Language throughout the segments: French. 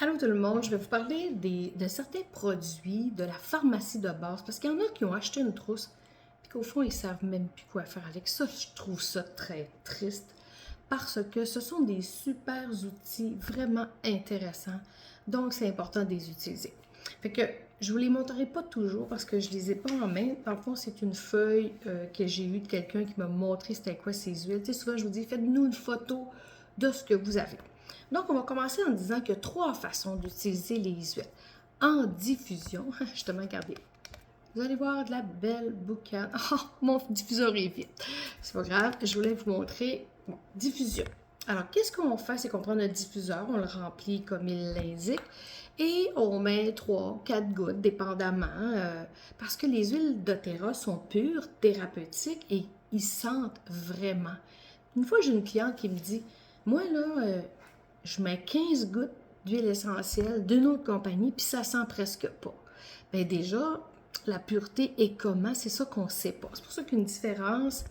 Allô tout le monde, je vais vous parler de certains produits de la pharmacie de base parce qu'il y en a qui ont acheté une trousse puis qu'au fond ils savent même plus quoi faire avec ça. Je trouve ça très triste parce que ce sont des super outils vraiment intéressants, donc c'est important de les utiliser. Fait que je vous les montrerai pas toujours parce que je les ai pas en main. Dans le fond, c'est une feuille que j'ai eue de quelqu'un qui m'a montré c'était quoi ces huiles. Tu sais, souvent je vous dis faites-nous une photo de ce que vous avez. Donc, on va commencer en disant qu'il y a trois façons d'utiliser les huiles. En diffusion, justement, regardez, vous allez voir de la belle boucane. Oh, mon diffuseur est vide. C'est pas grave, je voulais vous montrer. Bon, diffusion. Alors, qu'est-ce qu'on fait? C'est qu'on prend notre diffuseur, on le remplit comme il l'indique et on met 3, 4 gouttes, dépendamment, parce que les huiles doTERRA sont pures, thérapeutiques et ils sentent vraiment. Une fois, j'ai une cliente qui me dit, moi, là, je mets 15 gouttes d'huile essentielle d'une autre compagnie, puis ça sent presque pas. Bien déjà, la pureté est comment? C'est ça qu'on ne sait pas. C'est pour ça qu'une différence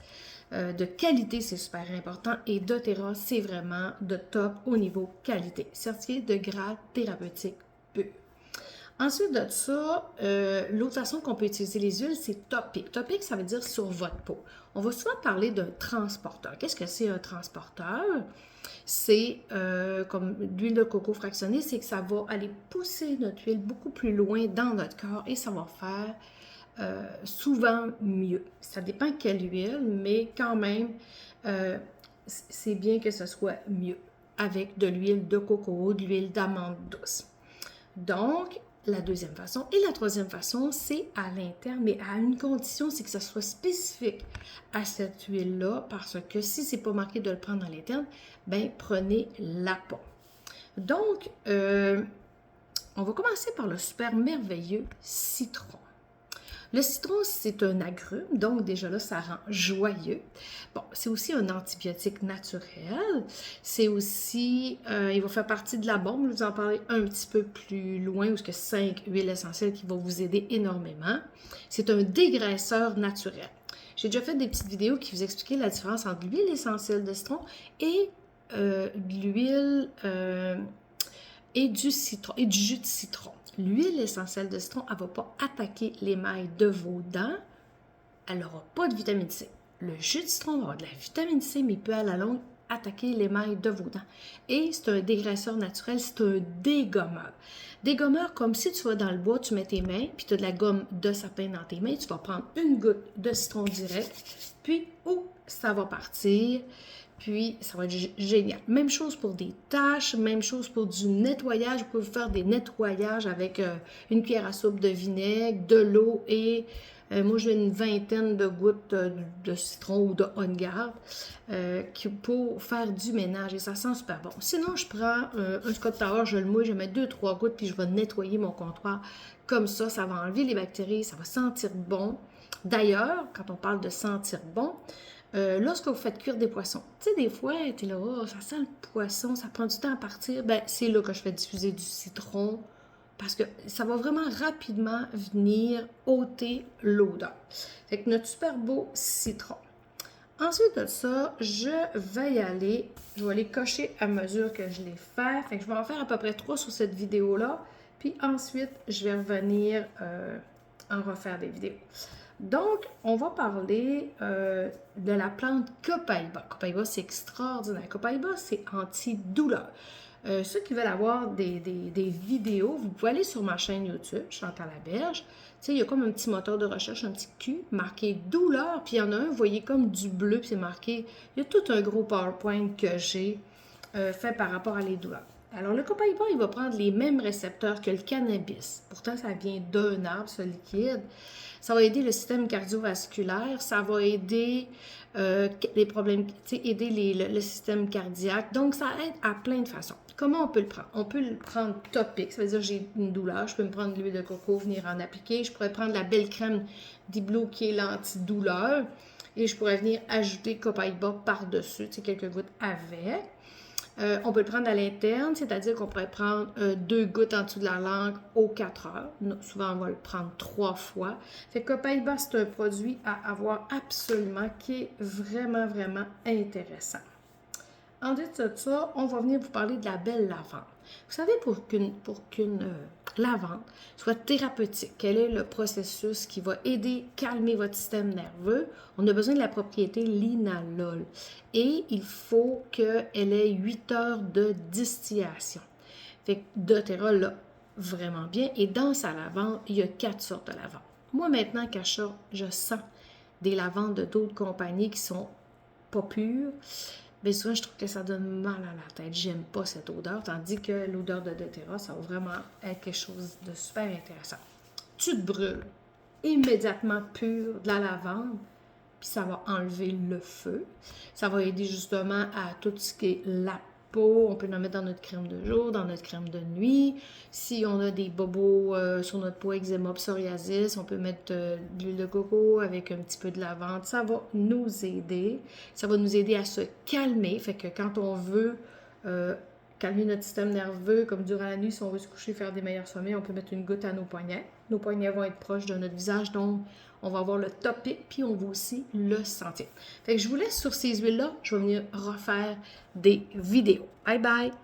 de qualité, c'est super important. Et doTERRA, c'est vraiment de top au niveau qualité. Certifié de grade thérapeutique pur. Ensuite de ça, l'autre façon qu'on peut utiliser les huiles, c'est topique. Topique, ça veut dire sur votre peau. On va souvent parler d'un transporteur. Qu'est-ce que c'est un transporteur? C'est comme l'huile de coco fractionnée, c'est que ça va aller pousser notre huile beaucoup plus loin dans notre corps et ça va faire souvent mieux. Ça dépend quelle huile, mais quand même, c'est bien que ce soit mieux avec de l'huile de coco, de l'huile d'amande douce. Donc, la deuxième façon. Et la troisième façon, c'est à l'interne, mais à une condition, c'est que ça soit spécifique à cette huile-là, parce que si c'est pas marqué de le prendre à l'interne, ben prenez-la pas. Donc, on va commencer par le super merveilleux citron. Le citron, c'est un agrume, donc déjà là, ça rend joyeux. Bon, c'est aussi un antibiotique naturel. C'est aussi, il va faire partie de la bombe. Je vais vous en parler un petit peu plus loin, où il y a 5 huiles essentielles qui vont vous aider énormément. C'est un dégraisseur naturel. J'ai déjà fait des petites vidéos qui vous expliquaient la différence entre l'huile essentielle de citron et l'huile et du citron et du jus de citron. L'huile essentielle de citron, elle ne va pas attaquer l'émail de vos dents. Elle n'aura pas de vitamine C. Le jus de citron va avoir de la vitamine C, mais il peut à la longue attaquer l'émail de vos dents. Et c'est un dégraisseur naturel, c'est un dégommeur. Dégommeur, comme si tu vas dans le bois, tu mets tes mains, puis tu as de la gomme de sapin dans tes mains, tu vas prendre une goutte de citron direct, puis ça va partir. Puis, ça va être génial. Même chose pour des tâches, même chose pour du nettoyage. Vous pouvez faire des nettoyages avec une cuillère à soupe de vinaigre, de l'eau et moi, j'ai une vingtaine de gouttes de citron ou de On Guard pour faire du ménage et ça sent super bon. Sinon, je prends un Scott Tower, je le mouille, je mets 2-3 gouttes puis je vais nettoyer mon comptoir. Comme ça va enlever les bactéries, ça va sentir bon. D'ailleurs, quand on parle de sentir bon, lorsque vous faites cuire des poissons, tu sais, des fois, tu es là, oh, ça sent le poisson, ça prend du temps à partir. Ben, c'est là que je fais diffuser du citron parce que ça va vraiment rapidement venir ôter l'odeur. Fait que notre super beau citron. Ensuite de ça, je vais aller cocher à mesure que je les fais. Fait que je vais en faire à peu près 3 sur cette vidéo-là. Puis ensuite, je vais revenir en refaire des vidéos. Donc, on va parler de la plante Copaiba. Copaiba, c'est extraordinaire. Copaiba, c'est antidouleur. Ceux qui veulent avoir des vidéos, vous pouvez aller sur ma chaîne YouTube, Chantal Laberge. Tu sais, il y a comme un petit moteur de recherche, un petit Q marqué douleur, puis il y en a un, vous voyez comme du bleu, puis c'est marqué, il y a tout un gros PowerPoint que j'ai fait par rapport à les douleurs. Alors, le Copaiba, il va prendre les mêmes récepteurs que le cannabis. Pourtant, ça vient d'un arbre, ce liquide. Ça va aider le système cardiovasculaire, ça va aider les problèmes, aider le système cardiaque. Donc, ça aide à plein de façons. Comment on peut le prendre? On peut le prendre topique, ça veut dire j'ai une douleur, je peux me prendre de l'huile de coco, venir en appliquer. Je pourrais prendre la belle crème d'Iblo qui est l'antidouleur et je pourrais venir ajouter Copaiba par-dessus, quelques gouttes avec. On peut le prendre à l'interne, c'est-à-dire qu'on pourrait prendre 2 gouttes en dessous de la langue aux 4 heures. Souvent, on va le prendre 3 fois. Fait que Copaiba, c'est un produit à avoir absolument qui est vraiment, vraiment intéressant. Ensuite de ça, on va venir vous parler de la belle lavande. Vous savez, pour qu'une lavande soit thérapeutique, quel est le processus qui va aider, calmer votre système nerveux? On a besoin de la propriété linalol. Et il faut qu'elle ait 8 heures de distillation. Fait que doTERRA l'a vraiment bien. Et dans sa lavande, il y a 4 sortes de lavande. Moi, maintenant, qu'achat, je sens des lavandes d'autres compagnies qui sont pas pures. Bien souvent, je trouve que ça donne mal à la tête. J'aime pas cette odeur, tandis que l'odeur de doTERRA, ça va vraiment être quelque chose de super intéressant. Tu te brûles immédiatement pur de la lavande, puis ça va enlever le feu. Ça va aider justement à tout ce qui est la peau. On peut le mettre dans notre crème de jour, dans notre crème de nuit. Si on a des bobos sur notre peau, eczéma, psoriasis, on peut mettre de l'huile de coco avec un petit peu de lavande. Ça va nous aider. Ça va nous aider à se calmer. Fait que quand on veut calmer notre système nerveux, comme durant la nuit, si on veut se coucher, faire des meilleurs sommeils, on peut mettre une goutte à nos poignets. Nos poignets vont être proches de notre visage, donc on va avoir le topic, puis on va aussi le sentir. Fait que je vous laisse sur ces huiles-là. Je vais venir refaire des vidéos. Bye bye!